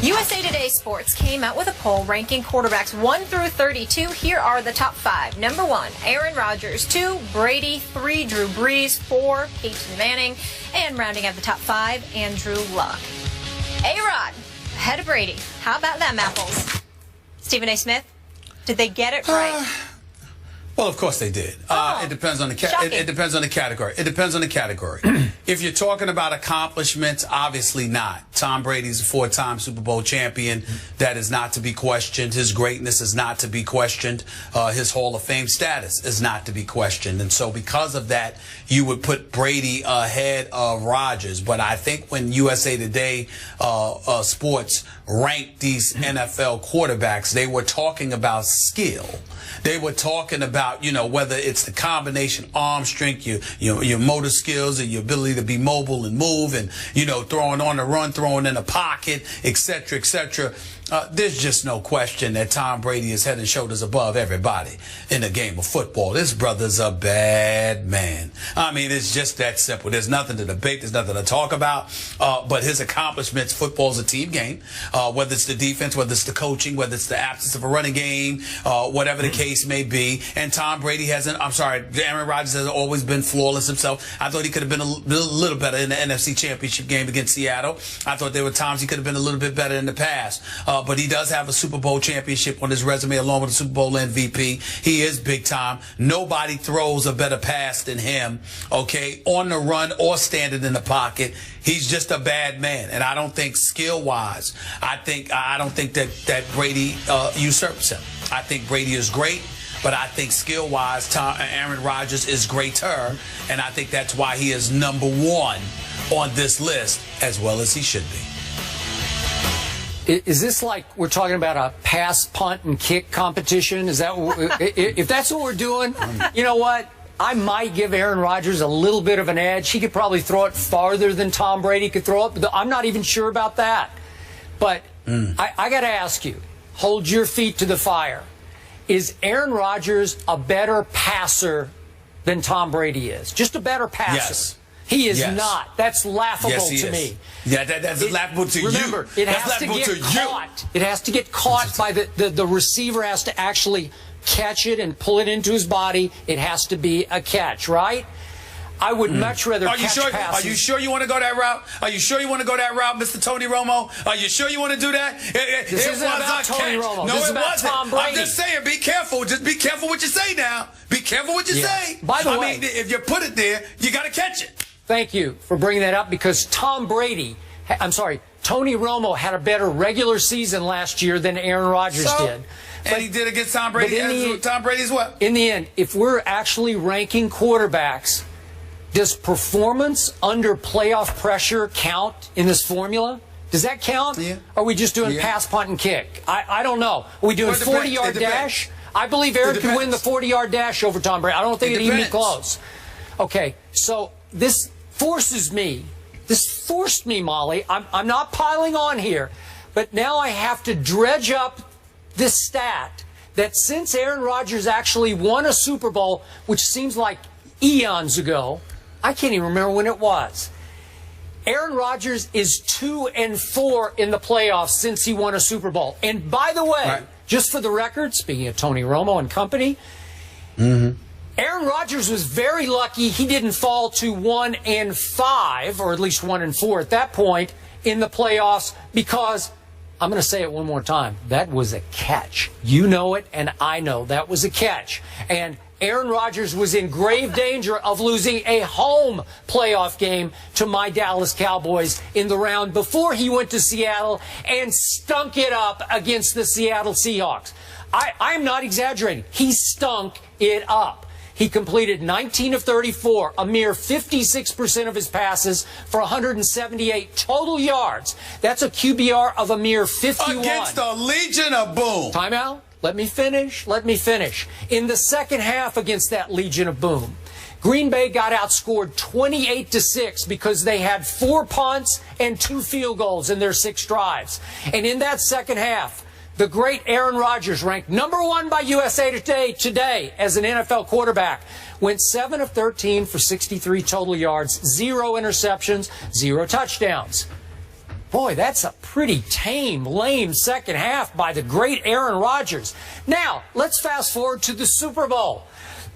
USA Today Sports came out with a poll ranking quarterbacks 1 through 32. Here are the top 5. Number 1, Aaron Rodgers. 2, Brady. 3, Drew Brees. 4, Peyton Manning. And rounding out the top 5, Andrew Luck. A-Rod, ahead of Brady. How about them apples? Stephen A. Smith, did they get it right? Well, of course they did. It depends on the it depends on the category. It depends on the category. If you're talking about accomplishments, obviously not. Tom Brady's a 4-time Super Bowl champion. That is not to be questioned. His greatness is not to be questioned. His Hall of Fame status is not to be questioned. And so because of that, you would put Brady ahead of Rodgers. But I think when USA Today Sports ranked these NFL quarterbacks, they were talking about skill. They were talking about, whether it's the combination arm strength, your motor skills, and your ability to be mobile and move, and, throwing on the run, throwing in the pocket, et cetera, et cetera. There's just no question that Tom Brady is head and shoulders above everybody in the game of football. This brother's a bad man. I mean, it's just that simple. There's nothing to debate. There's nothing to talk about. But his accomplishments, football's a team game, whether it's the defense, whether it's the coaching, whether it's the absence of a running game, whatever the case may be. And Tom Brady Aaron Rodgers has always been flawless himself. I thought he could have been a little better in the NFC Championship game against Seattle. I thought there were times he could have been a little bit better in the past. But he does have a Super Bowl championship on his resume along with a Super Bowl MVP. He is big time. Nobody throws a better pass than him, okay, on the run or standing in the pocket. He's just a bad man. And I don't think skill-wise, I don't think that Brady usurps him. I think Brady is great. But I think skill-wise, Aaron Rodgers is greater, and I think that's why he is number 1 on this list, as well as he should be. Is this like we're talking about a pass, punt, and kick competition? Is that if that's what we're doing? You know what? I might give Aaron Rodgers a little bit of an edge. He could probably throw it farther than Tom Brady could throw it. But I'm not even sure about that. But I got to ask you, hold your feet to the fire. Is Aaron Rodgers a better passer than Tom Brady is? Just a better passer? Yes. He is not. That's laughable to me. Yeah, that's laughable to you. Remember, it has to get caught. It has to get caught by the receiver has to actually catch it and pull it into his body. It has to be a catch, right? I would much rather catch passes. Are you sure you want to go that route? Are you sure you want to go that route, Mr. Tony Romo? Are you sure you want to do that? This isn't about Tony Romo. No, this is it about wasn't. Tom Brady. I'm just saying, be careful. Just be careful what you say now. Be careful what you say. By the way, I mean, if you put it there, you got to catch it. Thank you for bringing that up because Tony Romo had a better regular season last year than Aaron Rodgers did. And he did against Tom Brady as well. In the end, if we're actually ranking quarterbacks, does performance under playoff pressure count in this formula? Does that count? Yeah. Or are we just doing pass, punt, and kick? I don't know. Are we doing 40-yard dash? I believe Aaron can win the 40-yard dash over Tom Brady. I don't think it'd even be close. Okay, so this forced me, Molly. I'm not piling on here, but now I have to dredge up this stat that since Aaron Rodgers actually won a Super Bowl, which seems like eons ago, I can't even remember when it was. Aaron Rodgers is 2-4 in the playoffs since he won a Super Bowl. And by the way, just for the record, speaking of Tony Romo and company, Aaron Rodgers was very lucky he didn't fall to 1-5, or at least 1-4 at that point in the playoffs, because I'm going to say it one more time. That was a catch. You know it, and I know that was a catch. And Aaron Rodgers was in grave danger of losing a home playoff game to my Dallas Cowboys in the round before he went to Seattle and stunk it up against the Seattle Seahawks. I'm not exaggerating. He stunk it up. He completed 19 of 34, a mere 56% of his passes for 178 total yards. That's a QBR of a mere 51. Against the Legion of Boom. Timeout. Let me finish. In the second half against that Legion of Boom, Green Bay got outscored 28-6 because they had 4 punts and 2 field goals in their 6 drives. And in that second half, the great Aaron Rodgers, ranked #1 by USA Today as an NFL quarterback, went 7 of 13 for 63 total yards, 0 interceptions, 0 touchdowns. boy, that's a pretty tame, lame second half by the great Aaron Rodgers. Now, let's fast forward to the Super Bowl.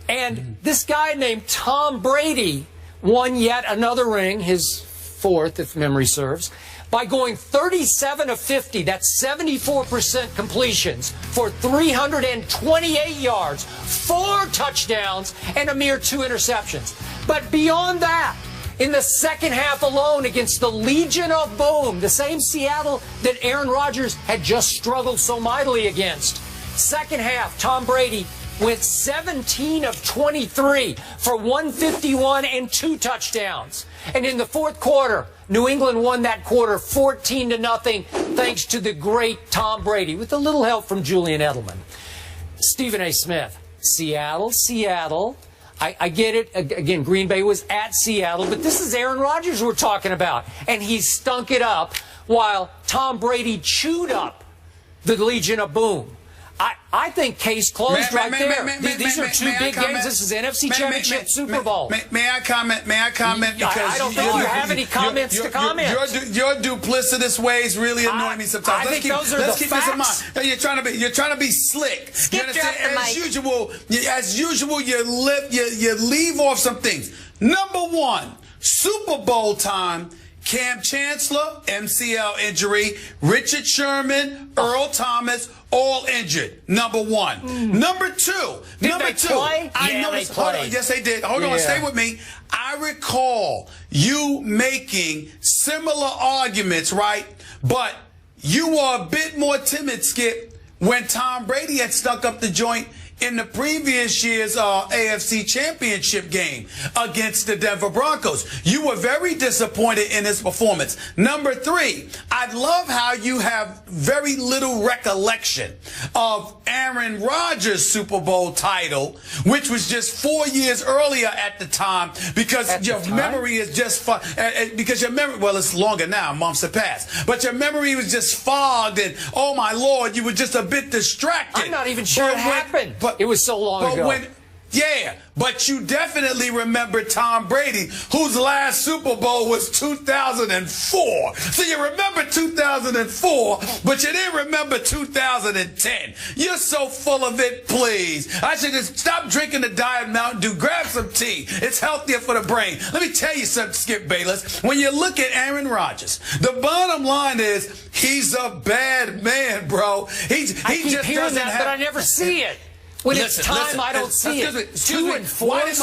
And this guy named Tom Brady won yet another ring, his fourth, if memory serves, by going 37 of 50, that's 74% completions for 328 yards, 4 touchdowns, and a mere 2 interceptions. But beyond that, in the second half alone against the Legion of Boom, the same Seattle that Aaron Rodgers had just struggled so mightily against. Second half, Tom Brady went 17 of 23 for 151 and 2 touchdowns. And in the fourth quarter, New England won that quarter 14-0 thanks to the great Tom Brady with a little help from Julian Edelman. Stephen A. Smith, Seattle. I get it. Again, Green Bay was at Seattle, but this is Aaron Rodgers we're talking about. And he stunk it up while Tom Brady chewed up the Legion of Boom. I think case closed right there. These are two big games. This is NFC Championship, Super Bowl. May I comment? Because I don't think you have any comments to comment. Your duplicitous ways really annoy me sometimes. I think those are the facts. This in mind. You're trying to be slick. Skip drop the mic. As usual, you leave off some things. Number one, Super Bowl time. Cam Chancellor, MCL injury. Richard Sherman, Earl Thomas, all injured. Number one. Number two. Did they play? I noticed. Hold on. Yes, they did. Hold on. Stay with me. I recall you making similar arguments, right? But you were a bit more timid, Skip, when Tom Brady had stuck up the joint in the previous year's AFC Championship game against the Denver Broncos. You were very disappointed in his performance. Number three, I love how you have very little recollection of Aaron Rodgers' Super Bowl title, which was just 4 years earlier at the time, because your memory is just because your memory, well, it's longer now, months have passed, but your memory was just fogged, and oh my Lord, you were just a bit distracted. I'm not even sure it happened. But it was so long ago. But you definitely remember Tom Brady, whose last Super Bowl was 2004. So you remember 2004, but you didn't remember 2010. You're so full of it, please. I should just stop drinking the Diet Mountain Dew. Grab some tea. It's healthier for the brain. Let me tell you something, Skip Bayless. When you look at Aaron Rodgers, the bottom line is he's a bad man, bro. I keep hearing that, but I never see it. When it's time, I don't see it. Excuse me. Why did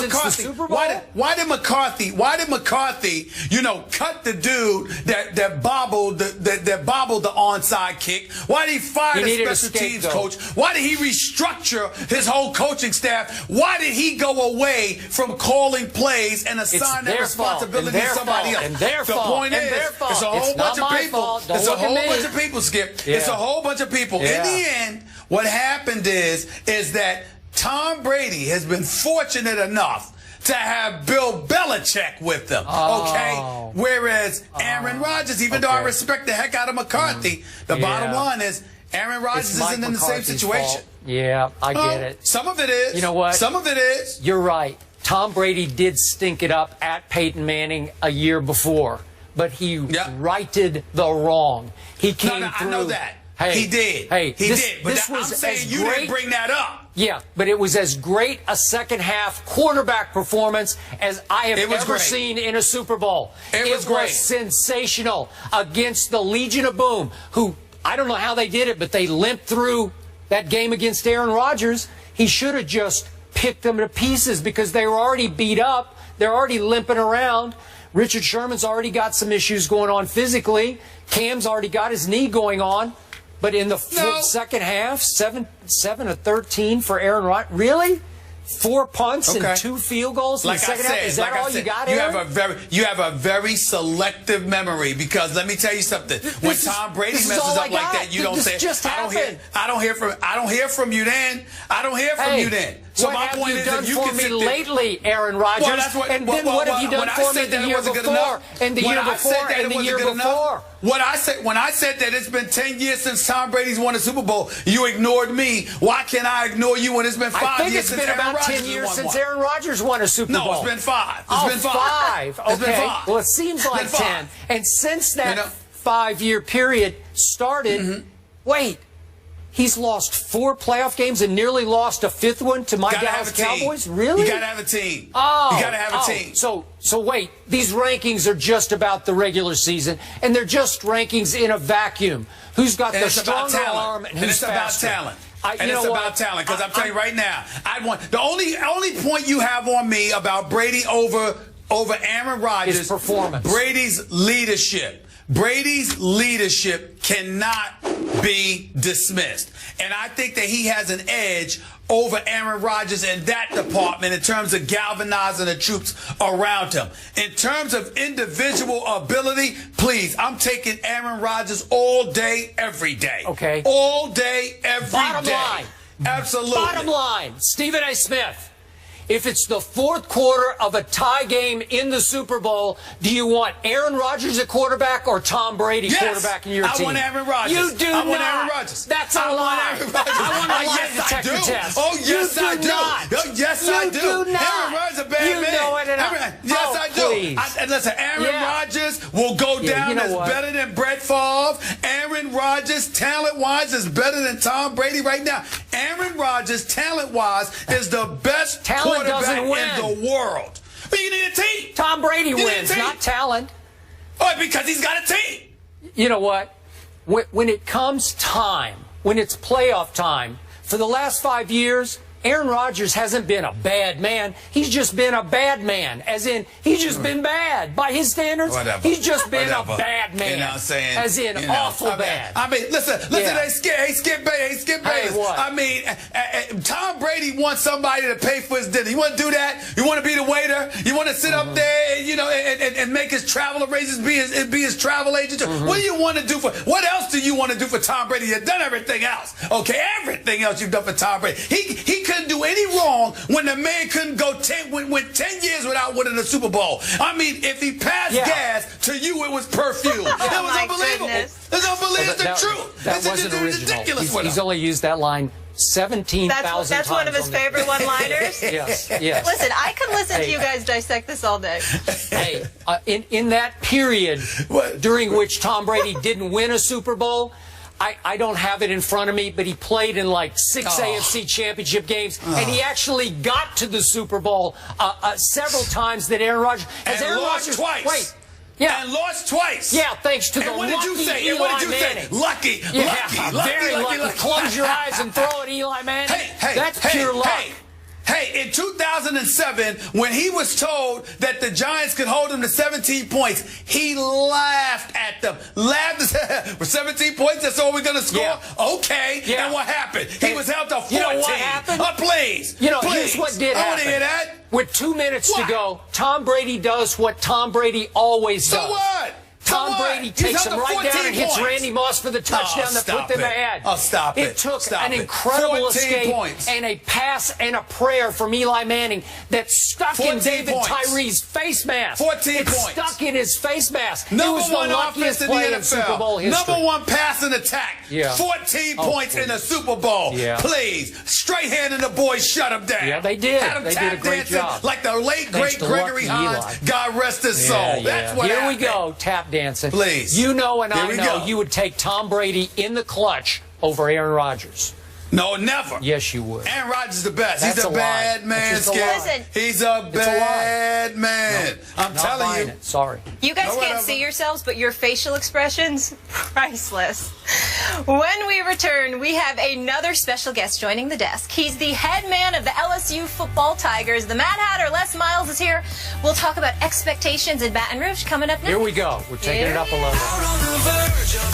McCarthy? Why did McCarthy? Cut the dude that bobbled the onside kick? Why did he fire the special teams coach? Why did he restructure his whole coaching staff? Why did he go away from calling plays and assign that responsibility to somebody else? The point is, it's a whole bunch of people. It's a whole bunch of people, Skip. It's a whole bunch of people. In the end, what happened is that Tom Brady has been fortunate enough to have Bill Belichick with them, okay? Whereas Aaron Rodgers, even though I respect the heck out of McCarthy, the bottom line is Aaron Rodgers isn't in the same situation. Yeah, I get it. Some of it is. You know what? Some of it is. You're right. Tom Brady did stink it up at Peyton Manning a year before, but he righted the wrong. He came through. I know that. Hey, he did. Hey, he did. But I'm saying you didn't bring that up. Yeah, but it was as great a second half quarterback performance as I have ever seen in a Super Bowl. It was sensational against the Legion of Boom, who I don't know how they did it, but they limped through that game against Aaron Rodgers. He should have just picked them to pieces because they were already beat up. They're already limping around. Richard Sherman's already got some issues going on physically. Cam's already got his knee going on. But in the second half, 7 of 13 for Aaron Rodgers. Really? 4 punts and 2 field goals in the second half? Is that all you got, Aaron? You have a very selective memory, because let me tell you something. When Tom Brady messes up like that, you don't say, I don't hear from you then. I don't hear from you then. So my point is, if you can sit there lately, Aaron Rodgers, and then what have you done for me the year before, and the year before, and the year before? When I said that it's been 10 years since Tom Brady's won a Super Bowl, you ignored me. Why can't I ignore you when it's been 5 years since Aaron Rodgers won one? I think it's been about 10 years since Aaron Rodgers won a Super Bowl. No, it's been 5. It's been 5. It's been 5. Well, it seems like 10. And since that 5-year period started. Wait. He's lost 4 playoff games and nearly lost a 5th one to my Dallas Cowboys? Really? You got to have a team. Oh. You got to have a team. So wait, these rankings are just about the regular season, and they're just rankings in a vacuum. Who's got the stronger arm and who's faster? It's about talent. And it's about talent, because I'm telling you right now, the only point you have on me about Brady over Aaron Rodgers is performance. Brady's leadership. Brady's leadership cannot be dismissed. And I think that he has an edge over Aaron Rodgers in that department in terms of galvanizing the troops around him. In terms of individual ability, please, I'm taking Aaron Rodgers all day, every day. Okay. All day, every day. Bottom line. Absolutely. Bottom line, Stephen A. Smith. If it's the 4th quarter of a tie game in the Super Bowl, do you want Aaron Rodgers at quarterback or Tom Brady quarterback in your team? I want Aaron Rodgers. You do not. I want Aaron Rodgers. That's a lie. I want a lie detector test. Oh, yes, I do. Oh, yes, I do. You do not. Aaron Rodgers is a bad man. You know it. Yes, I do. And listen, Aaron Rodgers will go down as better than Brett Favre. Aaron Rodgers, talent-wise, is better than Tom Brady right now. Aaron Rodgers, talent-wise, is the best quarterback in the world. But you need a team. Tom Brady wins, not talent. Oh, because he's got a team. You know what? When it comes time, when it's playoff time, for the last 5 years, Aaron Rodgers hasn't been a bad man. He's just been a bad man. As in, he's just been bad. By his standards, he's just been a bad man. You know what I'm saying? As in, awful bad. I mean, listen, hey, Skip Bayless. Hey, what? I mean, Tom Brady wants somebody to pay for his dinner. You want to do that? You want to be the waiter? You want to sit up there, you know, and make his travel arrangements, be his travel agent? What do you want to do what else do you want to do for Tom Brady? You've done everything else. Okay, everything else you've done for Tom Brady. He couldn't do any wrong when the man couldn't go 10 years without winning a Super Bowl. I mean, if he passed gas, to you it was perfume. That was unbelievable. It's unbelievable. It's the truth. That wasn't original. Ridiculous. He's only used that line 17,000 times. That's one of his favorite one-liners? Yes. Listen, I could listen to you guys dissect this all day. Hey, in that period during which Tom Brady didn't win a Super Bowl, I don't have it in front of me, but he played in like 6 AFC championship games, and he actually got to the Super Bowl several times that Aaron Rodgers... And lost twice. Wait. Yeah. And lost twice. Yeah, thanks to the lucky Eli Manning. Lucky. Very lucky. Close your eyes and throw it, Eli Manning. That's pure luck. Hey, in 2007, when he was told that the Giants could hold him to 17 points, he laughed at them. For 17 points, that's all we're going to score? Yeah. Okay. Yeah. And what happened? He was held to 14. You know what happened? Please. Here's what did happen. I want to hear that. With 2 minutes to go, Tom Brady does what Tom Brady always does. So what? Tom Brady takes him right down and hits Randy Moss for the touchdown that put them ahead. Oh, stop it. It took an incredible escape and a pass and a prayer from Eli Manning that stuck in David Tyree's face mask. 14 points. Stuck in his face mask. Number it was the one luckiest offense play in the in Super Bowl NFL. history. Number one passing attack. Yeah. 14 points in the Super Bowl. Yeah. Please. Straight hand and the boys shut him down. Yeah, they did. Had him They did a great job. Like the late, great Gregory Hines. God rest his soul. That's what happened. Here we go, tap dancing. Please. You know and I know you would take Tom Brady in the clutch over Aaron Rodgers. No, never. Yes, you would. Aaron Rodgers is the best. That's He's a bad man, Skip. Listen, he's a bad man. No, I'm telling you. Sorry. You guys can't see yourselves, but your facial expressions, priceless. When we return, we have another special guest joining the desk. He's the head man of the LSU football Tigers. The Mad Hatter, Les Miles, is here. We'll talk about expectations in Baton Rouge coming up next. Here we go. We're taking it up a level.